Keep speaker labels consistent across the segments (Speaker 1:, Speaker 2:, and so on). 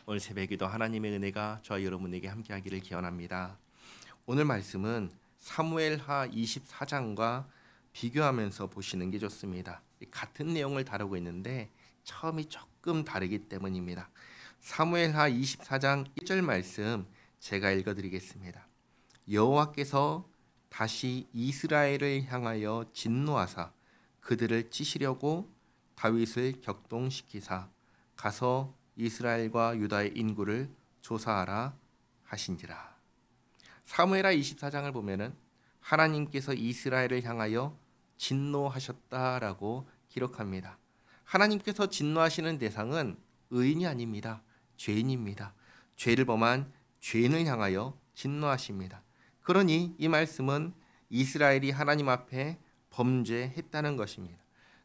Speaker 1: 오늘 새벽에도 하나님의 은혜가 저와 여러분에게 함께하기를 기원합니다. 오늘 말씀은 사무엘하 24장과 비교하면서 보시는 게 좋습니다. 같은 내용을 다루고 있는데 처음이 조금 다르기 때문입니다. 사무엘하 24장 1절 말씀 제가 읽어드리겠습니다. 여호와께서 다시 이스라엘을 향하여 진노하사 그들을 치시려고 다윗을 격동시키사 가서 이스라엘과 유다의 인구를 조사하라 하신지라. 사무엘하 24장을 보면은 하나님께서 이스라엘을 향하여 진노하셨다라고 기록합니다. 하나님께서 진노하시는 대상은 의인이 아닙니다. 죄인입니다. 죄를 범한 죄인을 향하여 진노하십니다. 그러니 이 말씀은 이스라엘이 하나님 앞에 범죄했다는 것입니다.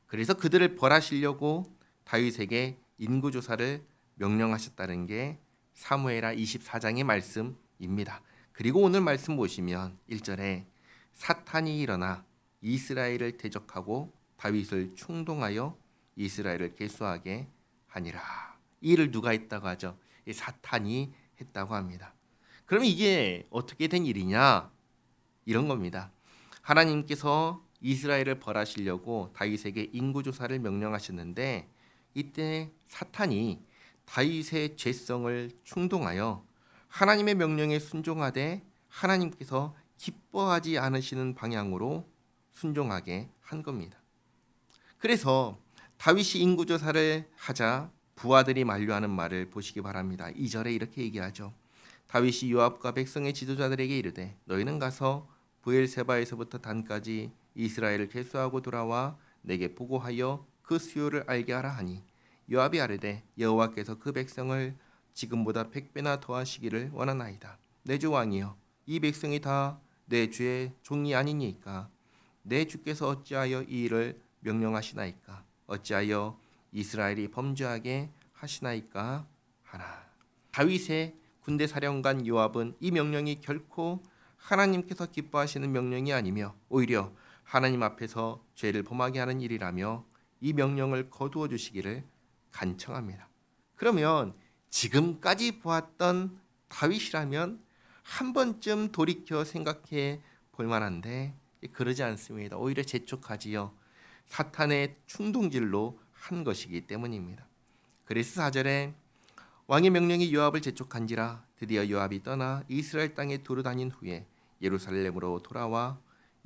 Speaker 1: 그래서 그들을 벌하시려고 다윗에게 인구조사를 명령하셨다는 게 사무엘하 24장의 말씀입니다. 그리고 오늘 말씀 보시면 1절에 사탄이 일어나 이스라엘을 대적하고 다윗을 충동하여 이스라엘을 계수하게 하니라. 이 일을 누가 했다고 하죠? 사탄이 했다고 합니다. 그러면 이게 어떻게 된 일이냐? 이런 겁니다. 하나님께서 이스라엘을 벌하시려고 다윗에게 인구조사를 명령하셨는데 이때 사탄이 다윗의 죄성을 충동하여 하나님의 명령에 순종하되 하나님께서 기뻐하지 않으시는 방향으로 순종하게 한 겁니다. 그래서 다윗이 인구조사를 하자 부하들이 만류하는 말을 보시기 바랍니다. 2절에 이렇게 얘기하죠. 다윗이 요압과 백성의 지도자들에게 이르되 너희는 가서 브엘세바에서부터 단까지 이스라엘을 계수하고 돌아와 내게 보고하여 그 수요를 알게 하라 하니 요압이 아뢰되 여호와께서 그 백성을 지금보다 100배나 더하시기를 원하나이다. 내 주 왕이여 이 백성이 다 내 주의 종이 아니니까 내 주께서 어찌하여 이 일을 명령하시나이까 어찌하여 이스라엘이 범죄하게 하시나이까 하라. 다윗의 군대 사령관 요압은 이 명령이 결코 하나님께서 기뻐하시는 명령이 아니며 오히려 하나님 앞에서 죄를 범하게 하는 일이라며 이 명령을 거두어 주시기를 간청합니다. 그러면 지금까지 보았던 다윗이라면 한 번쯤 돌이켜 생각해 볼 만한데 그러지 않습니다. 오히려 재촉하지요. 사탄의 충동질로 한 것이기 때문입니다. 그래서 4절에 왕의 명령이 요압을 재촉한지라 드디어 요압이 떠나 이스라엘 땅에 두루 다닌 후에 예루살렘으로 돌아와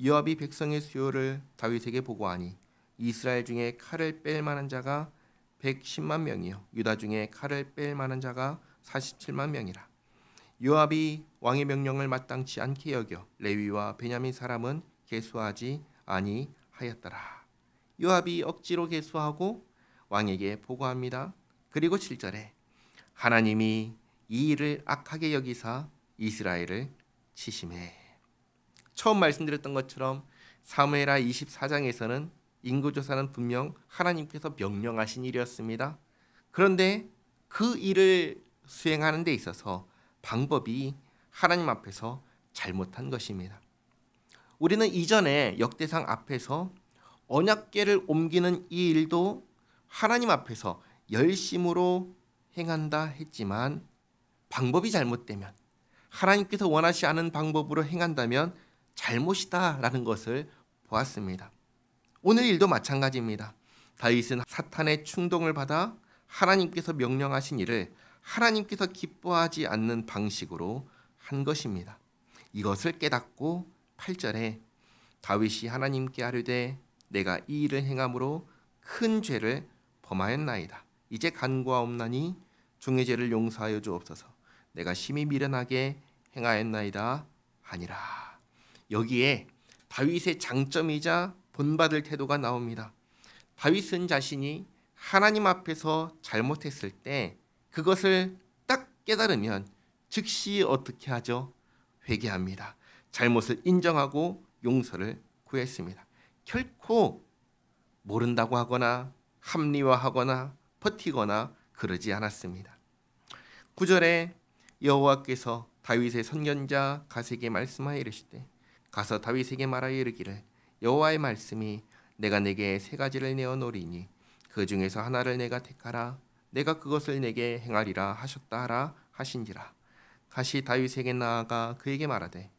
Speaker 1: 요압이 백성의 수요를 다윗에게 보고하니 이스라엘 중에 칼을 뺄 만한 자가 110만 명이요 유다 중에 칼을 뺄 만한 자가 47만 명이라. 요압이 왕의 명령을 마땅치 않게 여겨 레위와 베냐민 사람은 계수하지 아니하였더라. 요압이 억지로 계수하고 왕에게 보고합니다. 그리고 7절에 하나님이 이 일을 악하게 여기사 이스라엘을 치심해. 처음 말씀드렸던 것처럼 사무엘하 24장에서는 인구조사는 분명 하나님께서 명령하신 일이었습니다. 그런데 그 일을 수행하는 데 있어서 방법이 하나님 앞에서 잘못한 것입니다. 우리는 이전에 역대상 앞에서 언약궤를 옮기는 이 일도 하나님 앞에서 열심으로 행한다 했지만 방법이 잘못되면 하나님께서 원하시 않은 방법으로 행한다면 잘못이다라는 것을 보았습니다. 오늘 일도 마찬가지입니다. 다윗은 사탄의 충동을 받아 하나님께서 명령하신 일을 하나님께서 기뻐하지 않는 방식으로 한 것입니다. 이것을 깨닫고 8절에 다윗이 하나님께 아뢰되 내가 이 일을 행함으로 큰 죄를 범하였나이다. 이제 간구하옵나니 종의 죄를 용서하여 주옵소서. 내가 심히 미련하게 행하였나이다 하니라. 여기에 다윗의 장점이자 본받을 태도가 나옵니다. 다윗은 자신이 하나님 앞에서 잘못했을 때 그것을 딱 깨달으면 즉시 어떻게 하죠? 회개합니다. 잘못을 인정하고 용서를 구했습니다. 결코 모른다고 하거나 합리화하거나 버티거나 그러지 않았습니다. 9절에 여호와께서 다윗의 선견자 갓에게 말씀하여 이르시되 가서 다윗에게 말하여 이르기를 여호와의 말씀이 내가 내게 세 가지를 내어 놓으리니 그 중에서 하나를 내가 택하라. 내가 그것을 내게 행하리라 하셨다 하라 하신지라. 다시 다윗에게 나아가 그에게 말하되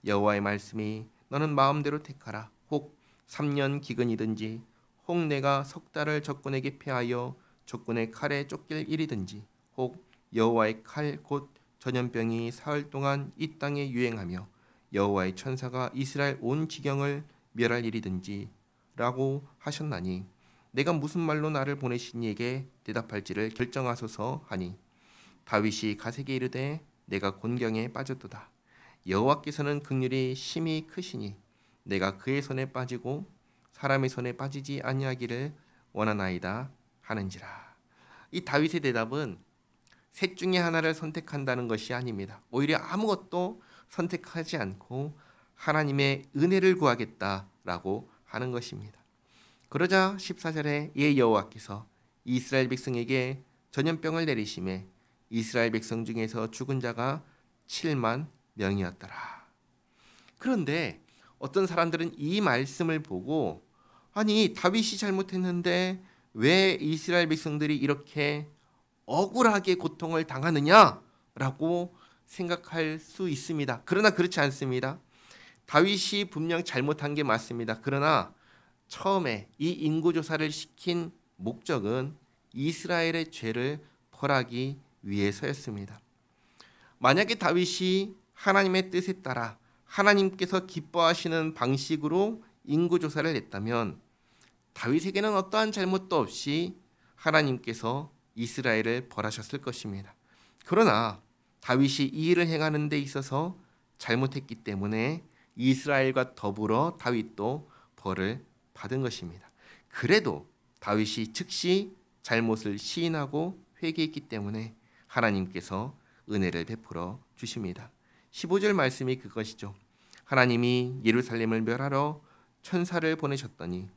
Speaker 1: 여호와의 말씀이 너는 마음대로 택하라. 혹 3년 기근이든지 혹 내가 석 달을 적군에게 패하여 적군의 칼에 쫓길 일이든지 혹 여호와의 칼 곧 전염병이 사흘 동안 이 땅에 유행하며 여호와의 천사가 이스라엘 온 지경을 멸할 일이든지 라고 하셨나니 내가 무슨 말로 나를 보내신 이에게 대답할지를 결정하소서 하니 다윗이 가세게 이르되 내가 곤경에 빠졌도다. 여호와께서는 긍휼이 심히 크시니 내가 그의 손에 빠지고 사람의 손에 빠지지 아니하기를 원하나이다 하는지라. 이 다윗의 대답은 셋 중에 하나를 선택한다는 것이 아닙니다. 오히려 아무것도 선택하지 않고 하나님의 은혜를 구하겠다라고 하는 것입니다. 그러자 14절에 예 여호와께서 이스라엘 백성에게 전염병을 내리심에 이스라엘 백성 중에서 죽은 자가 7만 명이었더라. 그런데 어떤 사람들은 이 말씀을 보고 아니 다윗이 잘못했는데 왜 이스라엘 백성들이 이렇게 억울하게 고통을 당하느냐라고 생각할 수 있습니다. 그러나 그렇지 않습니다. 다윗이 분명 잘못한 게 맞습니다. 그러나 처음에 이 인구조사를 시킨 목적은 이스라엘의 죄를 벌하기 위해서였습니다. 만약에 다윗이 하나님의 뜻에 따라 하나님께서 기뻐하시는 방식으로 인구조사를 했다면 다윗에게는 어떠한 잘못도 없이 하나님께서 이스라엘을 벌하셨을 것입니다. 그러나 다윗이 이 일을 행하는 데 있어서 잘못했기 때문에 이스라엘과 더불어 다윗도 벌을 받은 것입니다. 그래도 다윗이 즉시 잘못을 시인하고 회개했기 때문에 하나님께서 은혜를 베풀어 주십니다. 15절 말씀이 그것이죠. 하나님이 예루살렘을 멸하러 천사를 보내셨더니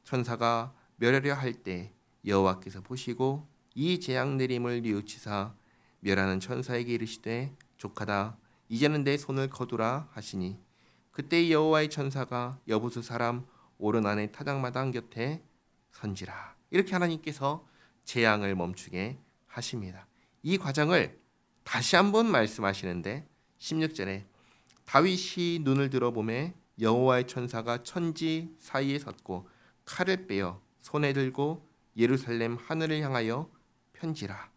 Speaker 1: 천사가 멸하려 할 때 여호와께서 보시고 이 재앙 내림을 뉘우치사 멸하는 천사에게 이르시되 족하다 이제는 내 손을 거두라 하시니 그때 여호와의 천사가 여부수 사람 오른 안의 타작마당 곁에 선지라. 이렇게 하나님께서 재앙을 멈추게 하십니다. 이 과정을 다시 한번 말씀하시는데 16절에 다윗이 눈을 들어보매 여호와의 천사가 천지 사이에 섰고 칼을 빼어 손에 들고 예루살렘 하늘을 향하여 편지라.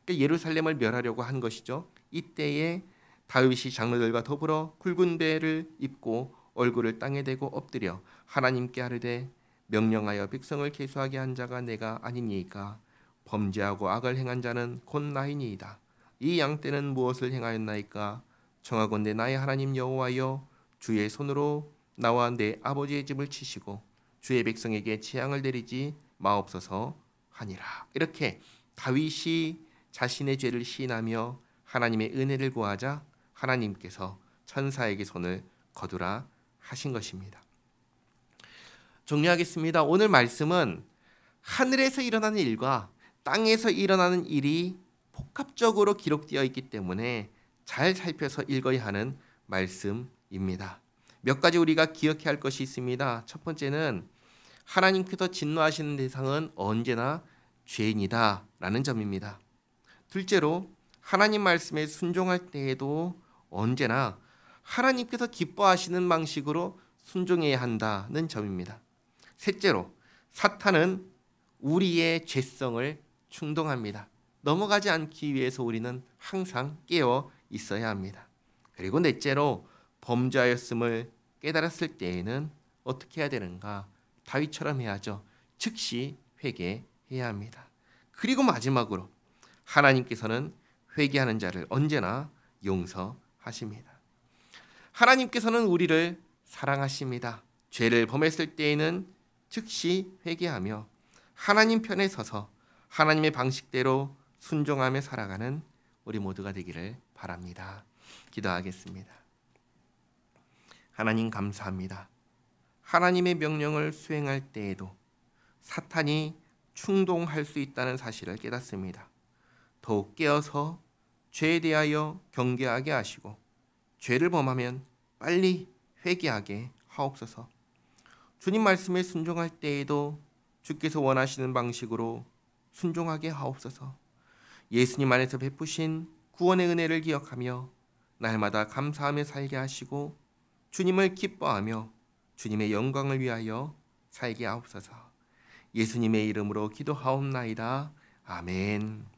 Speaker 1: 그러니까 예루살렘을 멸하려고 한 것이죠. 이때에 다윗이 장로들과 더불어 굵은 배를 입고 얼굴을 땅에 대고 엎드려 하나님께 아뢰되 명령하여 백성을 계수하게 한 자가 내가 아니니이까 범죄하고 악을 행한 자는 곧 나이니이다. 이 양떼는 무엇을 행하였나이까 청하건대 나의 하나님 여호와여 주의 손으로 나와 내 아버지의 집을 치시고 주의 백성에게 재앙을 내리지 마옵소서 하니라. 이렇게 다윗이 자신의 죄를 시인하며 하나님의 은혜를 구하자 하나님께서 천사에게 손을 거두라 하신 것입니다. 정리하겠습니다. 오늘 말씀은 하늘에서 일어나는 일과 땅에서 일어나는 일이 복합적으로 기록되어 있기 때문에 잘 살펴서 읽어야 하는 말씀입니다. 몇 가지 우리가 기억해야 할 것이 있습니다. 첫 번째는 하나님께서 진노하시는 대상은 언제나 죄인이다라는 점입니다. 둘째로 하나님 말씀에 순종할 때에도 언제나 하나님께서 기뻐하시는 방식으로 순종해야 한다는 점입니다. 셋째로 사탄은 우리의 죄성을 충동합니다. 넘어가지 않기 위해서 우리는 항상 깨어 있어야 합니다. 그리고 넷째로 범죄하였음을 깨달았을 때에는 어떻게 해야 되는가? 다윗처럼 해야죠. 즉시 회개해야 합니다. 그리고 마지막으로 하나님께서는 회개하는 자를 언제나 용서하십니다. 하나님께서는 우리를 사랑하십니다. 죄를 범했을 때에는 즉시 회개하며 하나님 편에 서서 하나님의 방식대로 순종하며 살아가는 우리 모두가 되기를 바랍니다. 기도하겠습니다. 하나님 감사합니다. 하나님의 명령을 수행할 때에도 사탄이 충동할 수 있다는 사실을 깨닫습니다. 더욱 깨어서 죄에 대하여 경계하게 하시고 죄를 범하면 빨리 회개하게 하옵소서. 주님 말씀에 순종할 때에도 주께서 원하시는 방식으로 순종하게 하옵소서. 예수님 안에서 베푸신 구원의 은혜를 기억하며 날마다 감사하며 살게 하시고 주님을 기뻐하며 주님의 영광을 위하여 살게 하옵소서. 예수님의 이름으로 기도하옵나이다. 아멘.